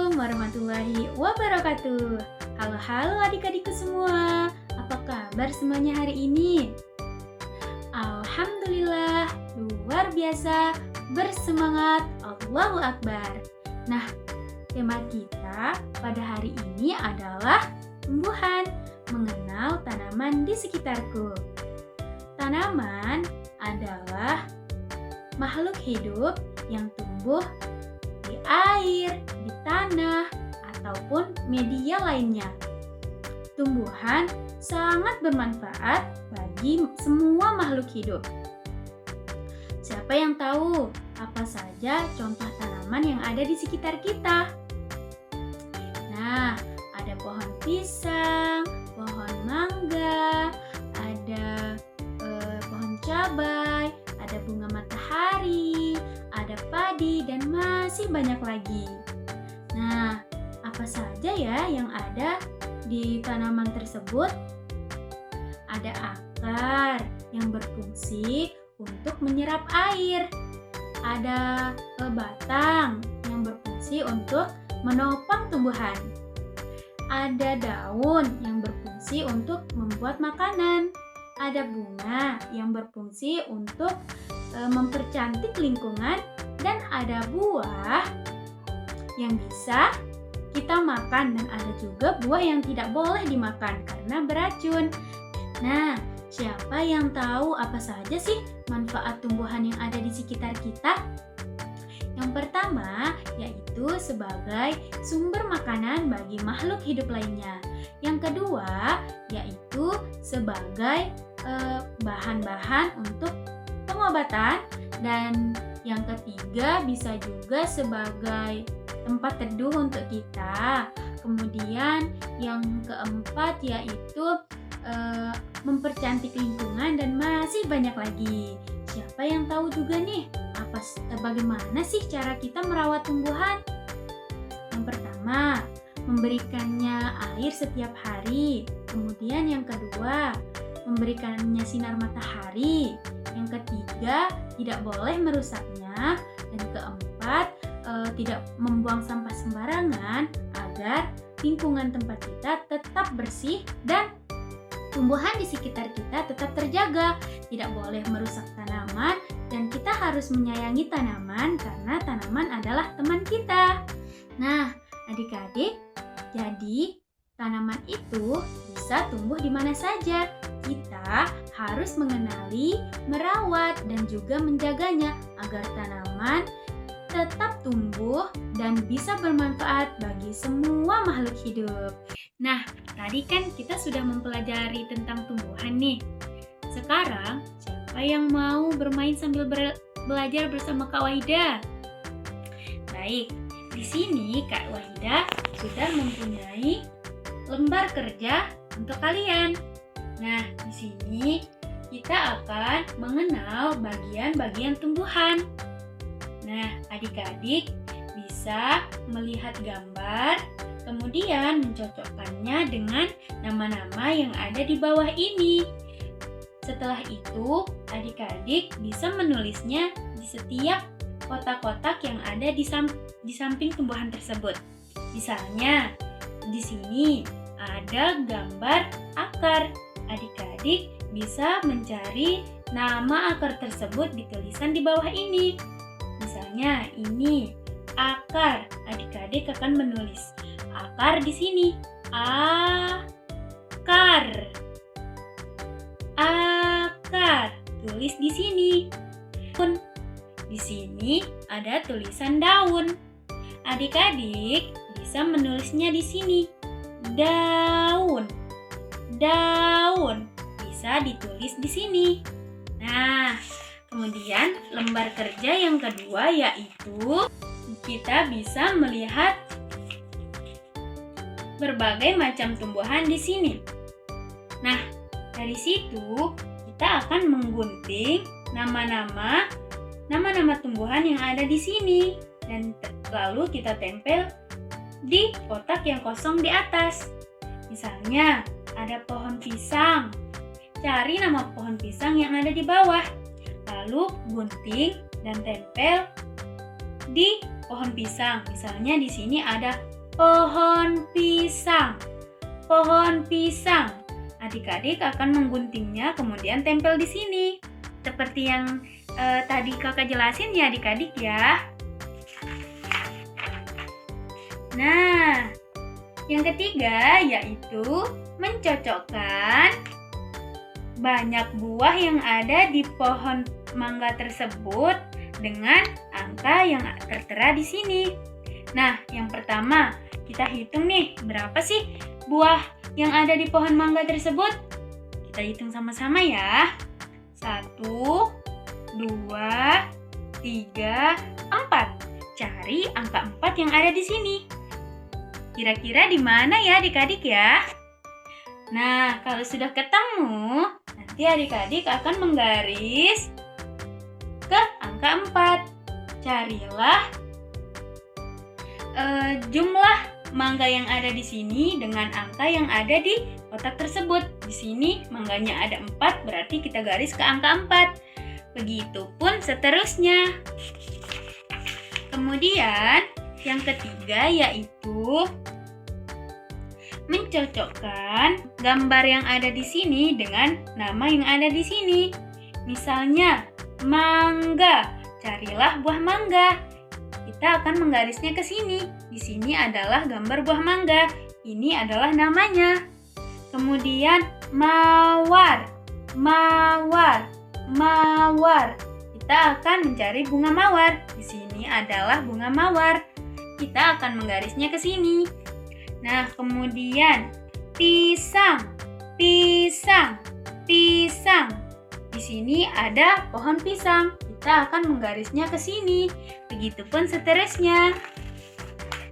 Assalamualaikum warahmatullahi wabarakatuh. Halo adik-adikku semua. Apa kabar semuanya hari ini? Alhamdulillah, luar biasa, bersemangat, Allahu Akbar. Nah, tema kita pada hari ini adalah tumbuhan, mengenal tanaman di sekitarku. Tanaman adalah makhluk hidup yang tumbuh di air, di tanah, ataupun media lainnya. Tumbuhan sangat bermanfaat bagi semua makhluk hidup. Siapa yang tahu apa saja contoh tanaman yang ada di sekitar kita? Nah, ada pohon pisang, pohon mangga, ada pohon cabai, ada bunga matahari, ada padi, dan masih banyak lagi. Nah, apa saja ya yang ada di tanaman tersebut? Ada akar yang berfungsi untuk menyerap air. Ada batang yang berfungsi untuk menopang tumbuhan. Ada daun yang berfungsi untuk membuat makanan. Ada bunga yang berfungsi untuk mempercantik lingkungan, dan ada buah yang bisa kita makan, dan ada juga buah yang tidak boleh dimakan karena beracun. Nah, siapa yang tahu apa saja sih manfaat tumbuhan yang ada di sekitar kita? Yang pertama yaitu sebagai sumber makanan bagi makhluk hidup lainnya. Yang kedua yaitu sebagai bahan-bahan untuk pengobatan, dan yang ketiga bisa juga sebagai tempat teduh untuk kita. Kemudian yang keempat yaitu mempercantik lingkungan, dan masih banyak lagi. Siapa yang tahu juga nih bagaimana sih cara kita merawat tumbuhan? Yang pertama, memberikannya air setiap hari. Kemudian yang kedua, memberikannya sinar matahari. Yang ketiga, tidak boleh merusaknya. Dan keempat, tidak membuang sampah sembarangan agar lingkungan tempat kita tetap bersih dan tumbuhan di sekitar kita tetap terjaga. Tidak boleh merusak tanaman, dan kita harus menyayangi tanaman karena tanaman adalah teman kita. Nah, adik-adik, jadi tanaman itu bisa tumbuh di mana saja. Kita harus mengenali, merawat, dan juga menjaganya agar tanaman tetap tumbuh dan bisa bermanfaat bagi semua makhluk hidup. Nah, tadi kan kita sudah mempelajari tentang tumbuhan nih. Sekarang, siapa yang mau bermain sambil belajar bersama Kak Wahida? Baik, di sini Kak Wahida sudah mempunyai lembar kerja untuk kalian. Nah, di sini kita akan mengenal bagian-bagian tumbuhan. Nah, adik-adik bisa melihat gambar, kemudian mencocokkannya dengan nama-nama yang ada di bawah ini. Setelah itu, adik-adik bisa menulisnya di setiap kotak-kotak yang ada di samping tumbuhan tersebut. Misalnya, di sini ada gambar akar. Adik-adik bisa mencari nama akar tersebut di tulisan di bawah ini. Misalnya ini akar, adik-adik akan menulis akar di sini. Akar. Akar. Tulis di sini. Di sini ada tulisan daun. Adik-adik bisa menulisnya di sini. Daun. Daun. Bisa ditulis di sini. Nah, kemudian lembar kerja yang kedua yaitu kita bisa melihat berbagai macam tumbuhan di sini. Nah, dari situ kita akan menggunting nama-nama tumbuhan yang ada di sini, dan lalu kita tempel di kotak yang kosong di atas. Misalnya ada pohon pisang. Cari nama pohon pisang yang ada di bawah. Lalu gunting dan tempel di pohon pisang. Misalnya di sini ada Pohon pisang. Pohon pisang. Adik-adik akan mengguntingnya kemudian tempel di sini. Seperti yang tadi kakak jelasin ya adik-adik ya. Nah, yang ketiga yaitu mencocokkan banyak buah yang ada di pohon mangga tersebut dengan angka yang tertera di sini. Nah, yang pertama kita hitung nih, berapa sih buah yang ada di pohon mangga tersebut? Kita hitung sama-sama ya. 1, 2, 3, 4. Cari angka 4 yang ada di sini. Kira-kira di mana ya adik-adik ya? Nah, kalau sudah ketemu, nanti adik-adik akan menggaris ke angka 4. Carilah jumlah mangga yang ada di sini dengan angka yang ada di kotak tersebut. Di sini mangganya ada 4, berarti kita garis ke angka 4. Begitupun seterusnya. Kemudian yang ketiga yaitu mencocokkan gambar yang ada di sini dengan nama yang ada di sini. Misalnya, mangga. Carilah buah mangga. Kita akan menggarisnya ke sini. Di sini adalah gambar buah mangga. Ini adalah namanya. Kemudian mawar. Mawar. Mawar. Kita akan mencari bunga mawar. Di sini adalah bunga mawar. Kita akan menggarisnya ke sini. Nah, kemudian pisang, pisang, pisang. Di sini ada pohon pisang. Kita akan menggarisnya ke sini. Begitupun seterusnya.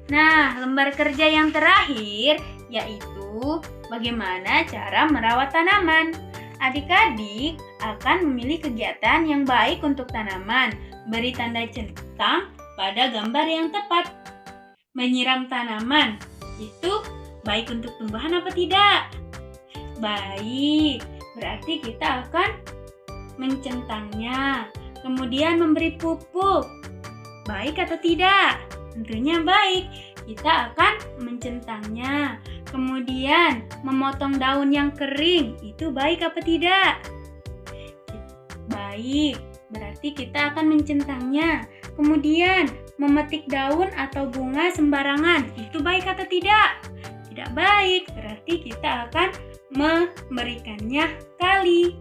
Nah, lembar kerja yang terakhir yaitu bagaimana cara merawat tanaman. Adik-adik akan memilih kegiatan yang baik untuk tanaman. Beri tanda centang pada gambar yang tepat. Menyiram tanaman itu baik untuk tumbuhan apa tidak? Baik, berarti kita akan mencentangnya. Kemudian memberi pupuk. Baik atau tidak? Tentunya baik. Kita akan mencentangnya. Kemudian memotong daun yang kering. Itu baik apa tidak? Baik, berarti kita akan mencentangnya. Kemudian memetik daun atau bunga sembarangan. Itu baik atau tidak? Tidak baik, berarti kita akan memberikannya kali.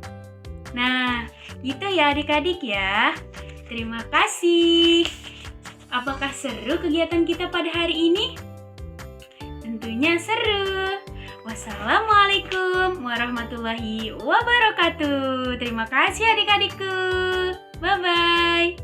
Nah, gitu ya adik-adik ya. Terima kasih. Apakah seru kegiatan kita pada hari ini? Tentunya seru. Wassalamualaikum warahmatullahi wabarakatuh. Terima kasih adik-adikku. Bye-bye.